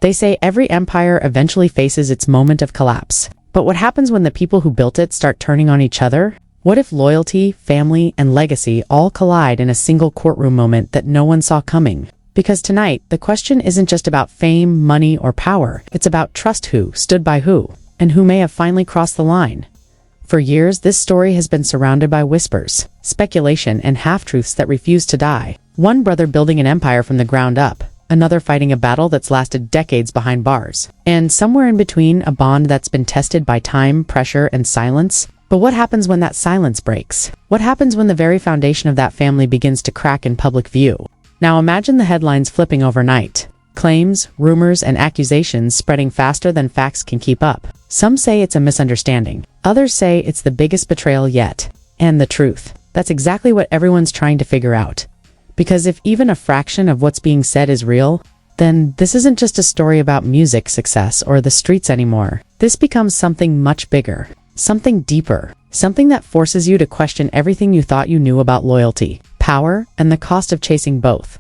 They say every empire eventually faces its moment of collapse. But what happens when the people who built it start turning on each other? What if loyalty, family, and legacy all collide in a single courtroom moment that no one saw coming? Because tonight, the question isn't just about fame, money, or power. It's about trust, who stood by who, and who may have finally crossed the line. For years, this story has been surrounded by whispers, speculation, and half-truths that refuse to die. One brother building an empire from the ground up, another fighting a battle that's lasted decades behind bars, and somewhere in between, a bond that's been tested by time, pressure, and silence. But what happens when that silence breaks? What happens when the very foundation of that family begins to crack in public view? Now imagine the headlines flipping overnight. Claims, rumors, and accusations spreading faster than facts can keep up. Some say it's a misunderstanding. Others say it's the biggest betrayal yet. And the truth. That's exactly what everyone's trying to figure out. Because if even a fraction of what's being said is real, then this isn't just a story about music success or the streets anymore. This becomes something much bigger. Something deeper. Something that forces you to question everything you thought you knew about loyalty, power, and the cost of chasing both.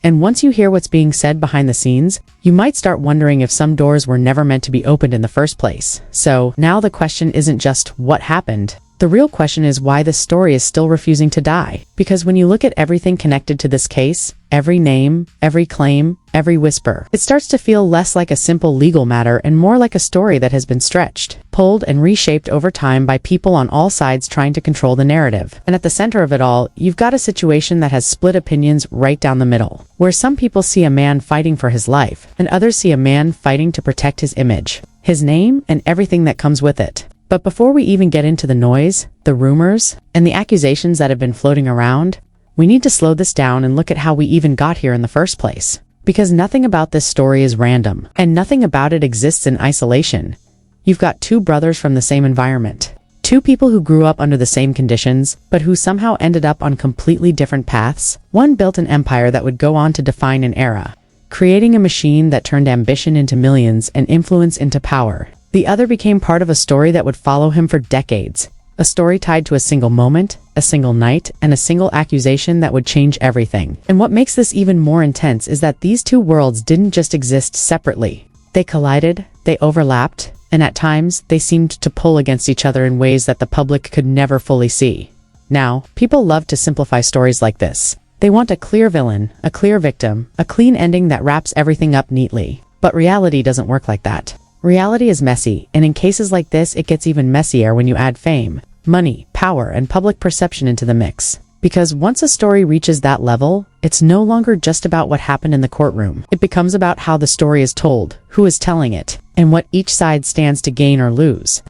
And once you hear what's being said behind the scenes, you might start wondering if some doors were never meant to be opened in the first place. So now the question isn't just what happened. The real question is why this story is still refusing to die. Because when you look at everything connected to this case, every name, every claim, every whisper, it starts to feel less like a simple legal matter and more like a story that has been stretched, pulled, and reshaped over time by people on all sides trying to control the narrative. And at the center of it all, you've got a situation that has split opinions right down the middle, where some people see a man fighting for his life, and others see a man fighting to protect his image, his name, and everything that comes with it. But before we even get into the noise, the rumors, and the accusations that have been floating around, we need to slow this down and look at how we even got here in the first place. Because nothing about this story is random, and nothing about it exists in isolation. You've got two brothers from the same environment. Two people who grew up under the same conditions, but who somehow ended up on completely different paths. One built an empire that would go on to define an era, creating a machine that turned ambition into millions and influence into power. The other became part of a story that would follow him for decades. A story tied to a single moment, a single night, and a single accusation that would change everything. And what makes this even more intense is that these two worlds didn't just exist separately. They collided, they overlapped, and at times, they seemed to pull against each other in ways that the public could never fully see. Now, people love to simplify stories like this. They want a clear villain, a clear victim, a clean ending that wraps everything up neatly. But reality doesn't work like that. Reality is messy, and in cases like this, it gets even messier when you add fame, money, power, and public perception into the mix. Because once a story reaches that level, it's no longer just about what happened in the courtroom. It becomes about how the story is told, who is telling it, and what each side stands to gain or lose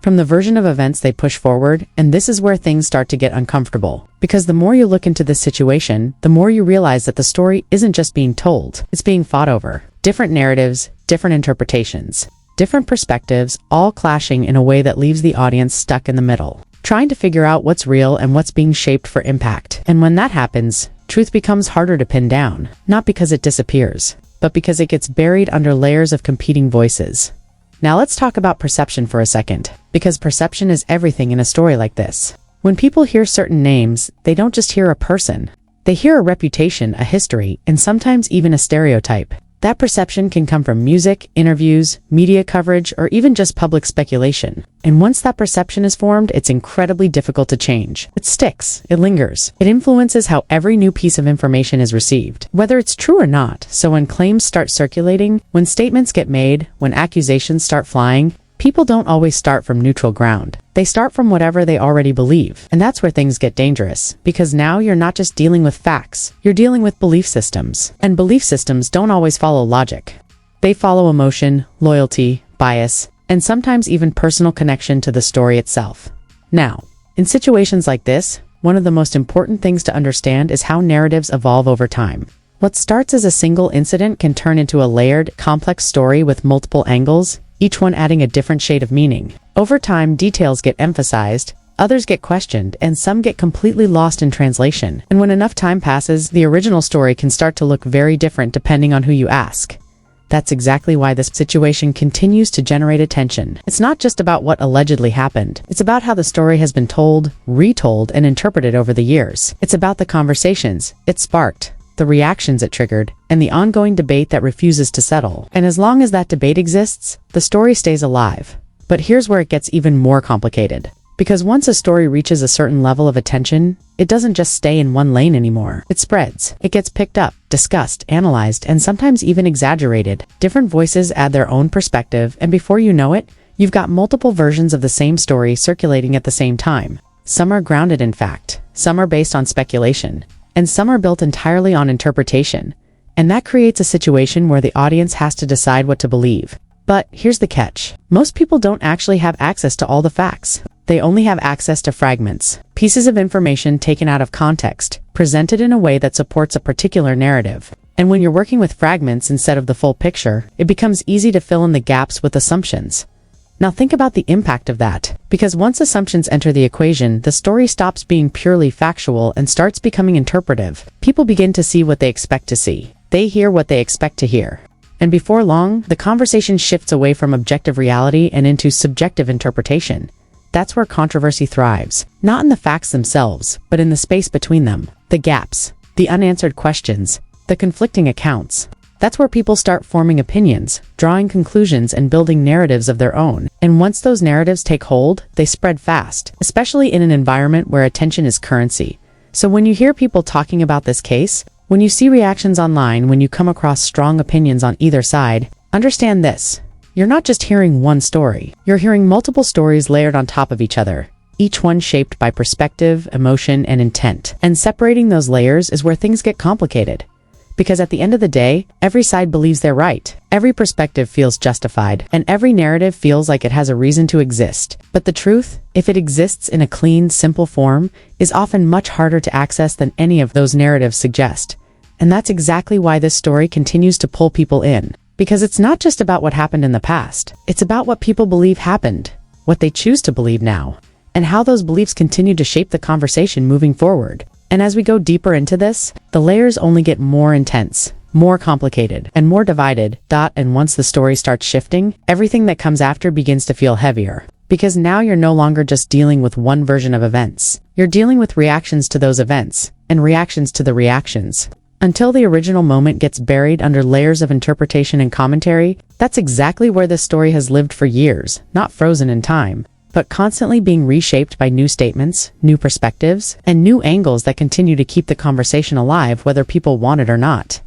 from the version of events they push forward. And this is where things start to get uncomfortable. Because the more you look into this situation, the more you realize that the story isn't just being told, it's being fought over. Different narratives, different interpretations, different perspectives, all clashing in a way that leaves the audience stuck in the middle, trying to figure out what's real and what's being shaped for impact. And when that happens, truth becomes harder to pin down, not because it disappears, but because it gets buried under layers of competing voices. Now let's talk about perception for a second, because perception is everything in a story like this. When people hear certain names, they don't just hear a person. They hear a reputation, a history, and sometimes even a stereotype. That perception can come from music, interviews, media coverage, or even just public speculation. And once that perception is formed, it's incredibly difficult to change. It sticks. It lingers. It influences how every new piece of information is received, whether it's true or not. So when claims start circulating, when statements get made, when accusations start flying, people don't always start from neutral ground. They start from whatever they already believe. And that's where things get dangerous. Because now you're not just dealing with facts, you're dealing with belief systems. And belief systems don't always follow logic. They follow emotion, loyalty, bias, and sometimes even personal connection to the story itself. Now, in situations like this, one of the most important things to understand is how narratives evolve over time. What starts as a single incident can turn into a layered, complex story with multiple angles, each one adding a different shade of meaning. Over time, details get emphasized, others get questioned, and some get completely lost in translation. And when enough time passes, the original story can start to look very different depending on who you ask. That's exactly why this situation continues to generate attention. It's not just about what allegedly happened. It's about how the story has been told, retold, and interpreted over the years. It's about the conversations it sparked, the the reactions it triggered, and the ongoing debate that refuses to settle. And as long as that debate exists, the story stays alive. But here's where it gets even more complicated. Because once a story reaches a certain level of attention, it doesn't just stay in one lane anymore. It spreads. It gets picked up, discussed, analyzed, and sometimes even exaggerated. Different voices add their own perspective, and before you know it, you've got multiple versions of the same story circulating at the same time. Some are grounded in fact, some are based on speculation, and some are built entirely on interpretation. And that creates a situation where the audience has to decide what to believe. But here's the catch. Most people don't actually have access to all the facts. They only have access to fragments, pieces of information taken out of context, presented in a way that supports a particular narrative. And when you're working with fragments instead of the full picture, it becomes easy to fill in the gaps with assumptions. Now think about the impact of that, because once assumptions enter the equation, the story stops being purely factual and starts becoming interpretive. People begin to see what they expect to see. They hear what they expect to hear. And before long, the conversation shifts away from objective reality and into subjective interpretation. That's where controversy thrives, not in the facts themselves, but in the space between them, the gaps, the unanswered questions, the conflicting accounts. That's where people start forming opinions, drawing conclusions, and building narratives of their own. And once those narratives take hold, they spread fast, especially in an environment where attention is currency. So when you hear people talking about this case, when you see reactions online, when you come across strong opinions on either side, understand this. You're not just hearing one story. You're hearing multiple stories layered on top of each other, each one shaped by perspective, emotion, and intent. And separating those layers is where things get complicated. Because at the end of the day, every side believes they're right, every perspective feels justified, and every narrative feels like it has a reason to exist. But the truth, if it exists in a clean, simple form, is often much harder to access than any of those narratives suggest. And that's exactly why this story continues to pull people in. Because it's not just about what happened in the past, it's about what people believe happened, what they choose to believe now, and how those beliefs continue to shape the conversation moving forward. And as we go deeper into this, the layers only get more intense, more complicated, and more divided. And once the story starts shifting, everything that comes after begins to feel heavier. Because now you're no longer just dealing with one version of events. You're dealing with reactions to those events, and reactions to the reactions. Until the original moment gets buried under layers of interpretation and commentary, that's exactly where this story has lived for years, not frozen in time, but constantly being reshaped by new statements, new perspectives, and new angles that continue to keep the conversation alive whether people want it or not.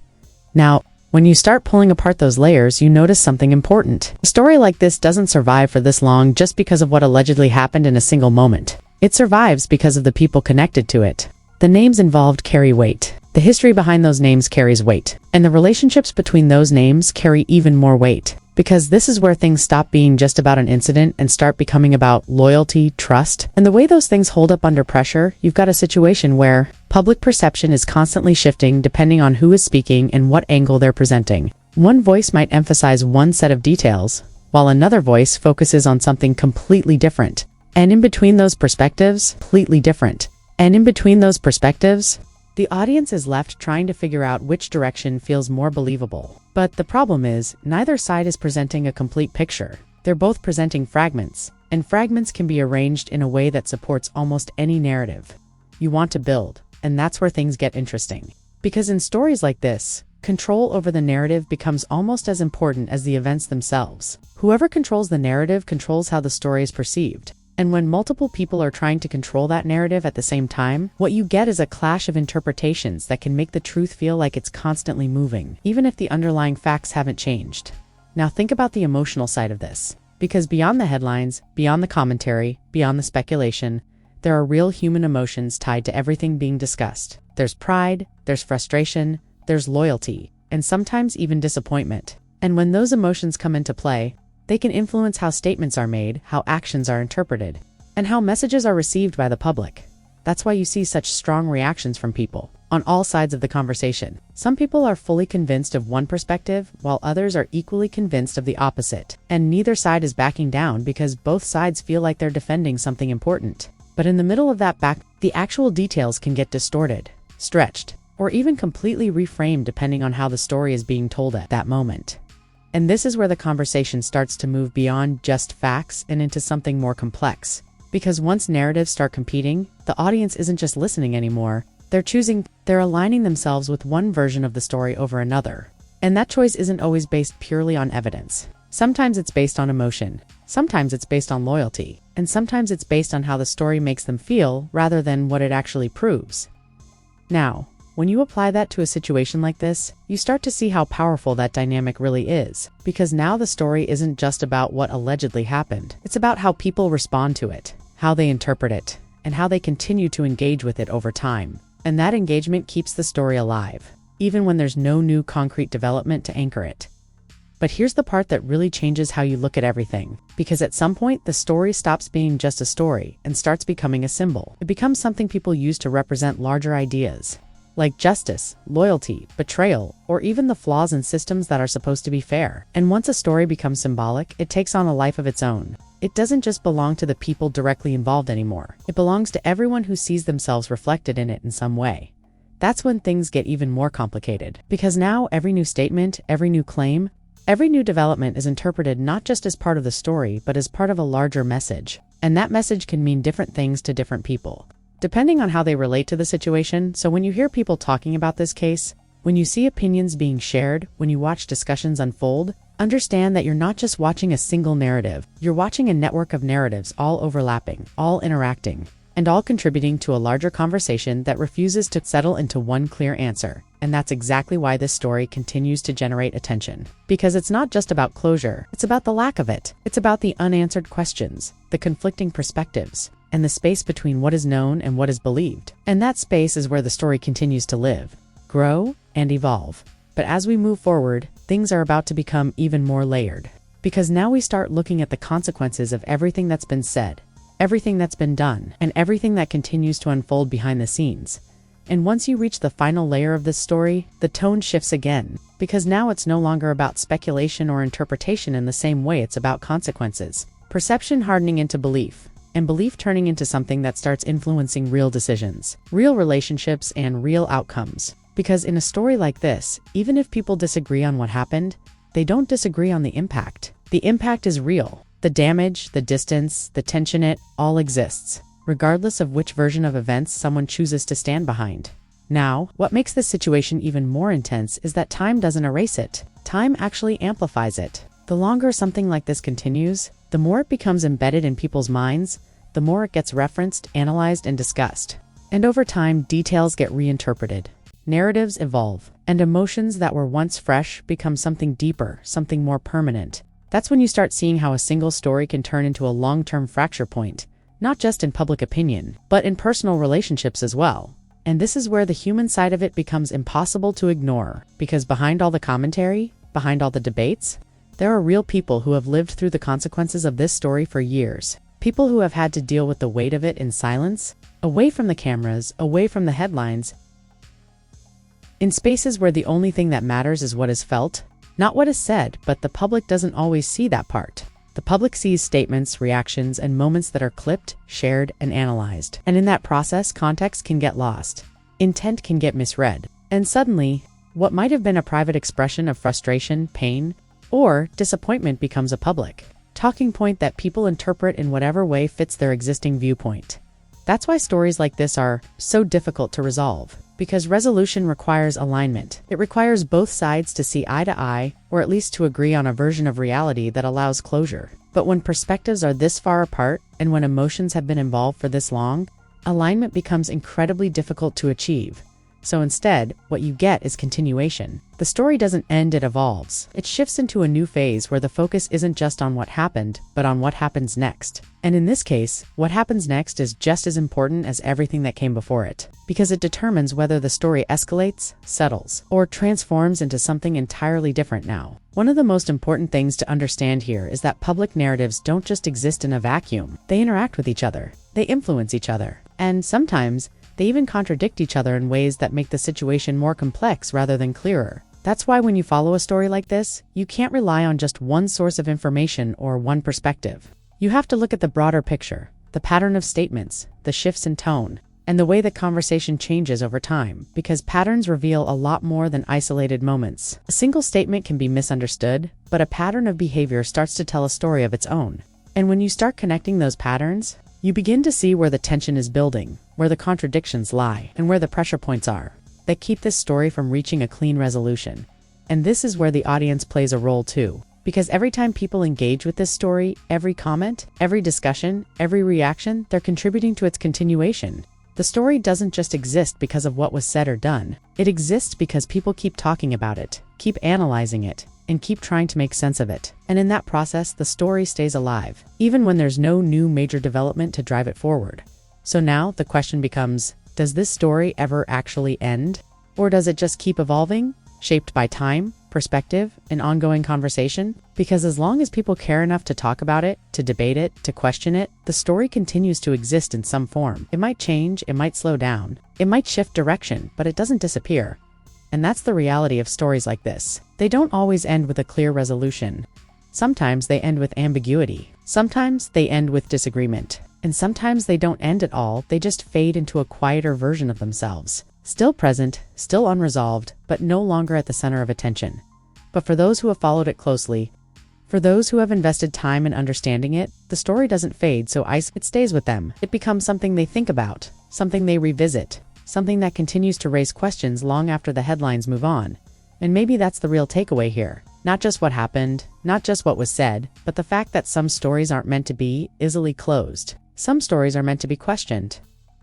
Now, when you start pulling apart those layers, you notice something important. A story like this doesn't survive for this long just because of what allegedly happened in a single moment. It survives because of the people connected to it. The names involved carry weight. The history behind those names carries weight. And the relationships between those names carry even more weight. Because this is where things stop being just about an incident and start becoming about loyalty, trust, and the way those things hold up under pressure. You've got a situation where public perception is constantly shifting depending on who is speaking and what angle they're presenting. One voice might emphasize one set of details, while another voice focuses on something completely different. And in between those perspectives, completely different. And in between those perspectives, the audience is left trying to figure out which direction feels more believable. But the problem is, neither side is presenting a complete picture. They're both presenting fragments, and fragments can be arranged in a way that supports almost any narrative you want to build, and that's where things get interesting. Because in stories like this, control over the narrative becomes almost as important as the events themselves. Whoever controls the narrative controls how the story is perceived. And when multiple people are trying to control that narrative at the same time, what you get is a clash of interpretations that can make the truth feel like it's constantly moving, even if the underlying facts haven't changed. Now think about the emotional side of this. Because beyond the headlines, beyond the commentary, beyond the speculation, there are real human emotions tied to everything being discussed. There's pride, there's frustration, there's loyalty, and sometimes even disappointment. And when those emotions come into play, they can influence how statements are made, how actions are interpreted, and how messages are received by the public. That's why you see such strong reactions from people on all sides of the conversation. Some people are fully convinced of one perspective, while others are equally convinced of the opposite. And neither side is backing down because both sides feel like they're defending something important. But in the middle of that the actual details can get distorted, stretched, or even completely reframed depending on how the story is being told at that moment. And this is where the conversation starts to move beyond just facts and into something more complex. Because once narratives start competing, the audience isn't just listening anymore, They're aligning themselves with one version of the story over another. And that choice isn't always based purely on evidence. Sometimes it's based on emotion, sometimes it's based on loyalty, and sometimes it's based on how the story makes them feel rather than what it actually proves. Now, when you apply that to a situation like this, you start to see how powerful that dynamic really is, because now the story isn't just about what allegedly happened. It's about how people respond to it, how they interpret it, and how they continue to engage with it over time. And that engagement keeps the story alive, even when there's no new concrete development to anchor it. But here's the part that really changes how you look at everything, because at some point the story stops being just a story and starts becoming a symbol. It becomes something people use to represent larger ideas, like justice, loyalty, betrayal, or even the flaws in systems that are supposed to be fair. And once a story becomes symbolic, it takes on a life of its own. It doesn't just belong to the people directly involved anymore. It belongs to everyone who sees themselves reflected in it in some way. That's when things get even more complicated, because now every new statement, every new claim, every new development is interpreted not just as part of the story, but as part of a larger message. And that message can mean different things to different people, depending on how they relate to the situation. So when you hear people talking about this case, when you see opinions being shared, when you watch discussions unfold, understand that you're not just watching a single narrative. You're watching a network of narratives all overlapping, all interacting, and all contributing to a larger conversation that refuses to settle into one clear answer. And that's exactly why this story continues to generate attention. Because it's not just about closure, it's about the lack of it. It's about the unanswered questions, the conflicting perspectives, and the space between what is known and what is believed. And that space is where the story continues to live, grow, and evolve. But as we move forward, things are about to become even more layered. Because now we start looking at the consequences of everything that's been said, everything that's been done, and everything that continues to unfold behind the scenes. And once you reach the final layer of this story, the tone shifts again, because now it's no longer about speculation or interpretation in the same way. It's about consequences, perception hardening into belief, and belief turning into something that starts influencing real decisions, real relationships, and real outcomes. Because in a story like this, even if people disagree on what happened, they don't disagree on the impact. The impact is real. The damage, the distance, the tension, it all exists, regardless of which version of events someone chooses to stand behind. Now, what makes this situation even more intense is that time doesn't erase it. Time actually amplifies it. The longer something like this continues, the more it becomes embedded in people's minds, the more it gets referenced, analyzed, and discussed. And over time, details get reinterpreted. Narratives evolve, and emotions that were once fresh become something deeper, something more permanent. That's when you start seeing how a single story can turn into a long-term fracture point, not just in public opinion, but in personal relationships as well. And this is where the human side of it becomes impossible to ignore, because behind all the commentary, behind all the debates, there are real people who have lived through the consequences of this story for years. People who have had to deal with the weight of it in silence, away from the cameras, away from the headlines, in spaces where the only thing that matters is what is felt, not what is said. But the public doesn't always see that part. The public sees statements, reactions, and moments that are clipped, shared, and analyzed. And in that process, context can get lost. Intent can get misread. And suddenly, what might have been a private expression of frustration, pain, or disappointment becomes a public talking point that people interpret in whatever way fits their existing viewpoint. That's why stories like this are so difficult to resolve, because resolution requires alignment. It requires both sides to see eye to eye, or at least to agree on a version of reality that allows closure. But when perspectives are this far apart, and when emotions have been involved for this long, alignment becomes incredibly difficult to achieve. So instead, what you get is continuation. The story doesn't end, it evolves. It shifts into a new phase where the focus isn't just on what happened, but on what happens next. And in this case, what happens next is just as important as everything that came before it, because it determines whether the story escalates, settles, or transforms into something entirely different now. One of the most important things to understand here is that public narratives don't just exist in a vacuum. They interact with each other. They influence each other. And sometimes, they even contradict each other in ways that make the situation more complex rather than clearer. That's why when you follow a story like this, you can't rely on just one source of information or one perspective. You have to look at the broader picture, the pattern of statements, the shifts in tone, and the way the conversation changes over time, because patterns reveal a lot more than isolated moments. A single statement can be misunderstood, but a pattern of behavior starts to tell a story of its own. And when you start connecting those patterns, You begin to see where the tension is building, where the contradictions lie, and where the pressure points are that keep this story from reaching a clean resolution. And this is where the audience plays a role too. Because every time people engage with this story, every comment, every discussion, every reaction, they're contributing to its continuation. The story doesn't just exist because of what was said or done. It exists because people keep talking about it, keep analyzing it, and keep trying to make sense of it. And in that process, the story stays alive, even when there's no new major development to drive it forward. So now the question becomes, does this story ever actually end? Or does it just keep evolving, shaped by time, perspective, and ongoing conversation? Because as long as people care enough to talk about it, to debate it, to question it, the story continues to exist in some form. It might change, it might slow down, it might shift direction, but it doesn't disappear. And that's the reality of stories like this. They don't always end with a clear resolution. Sometimes they end with ambiguity. Sometimes they end with disagreement. And sometimes they don't end at all, they just fade into a quieter version of themselves. Still present, still unresolved, but no longer at the center of attention. But for those who have followed it closely, for those who have invested time in understanding it, the story doesn't fade, so it stays with them. It becomes something they think about, something they revisit, something that continues to raise questions long after the headlines move on. And maybe that's the real takeaway here. Not just what happened, not just what was said, but the fact that some stories aren't meant to be easily closed. Some stories are meant to be questioned,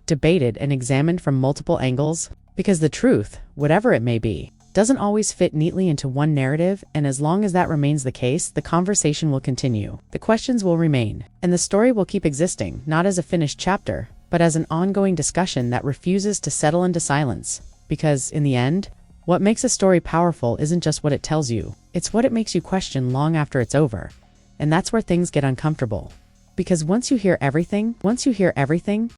debated, and examined from multiple angles, because the truth, whatever it may be, doesn't always fit neatly into one narrative, and as long as that remains the case, the conversation will continue, the questions will remain, and the story will keep existing, not as a finished chapter, but as an ongoing discussion that refuses to settle into silence. Because, in the end, what makes a story powerful isn't just what it tells you, it's what it makes you question long after it's over. And that's where things get uncomfortable. Because once you hear everything,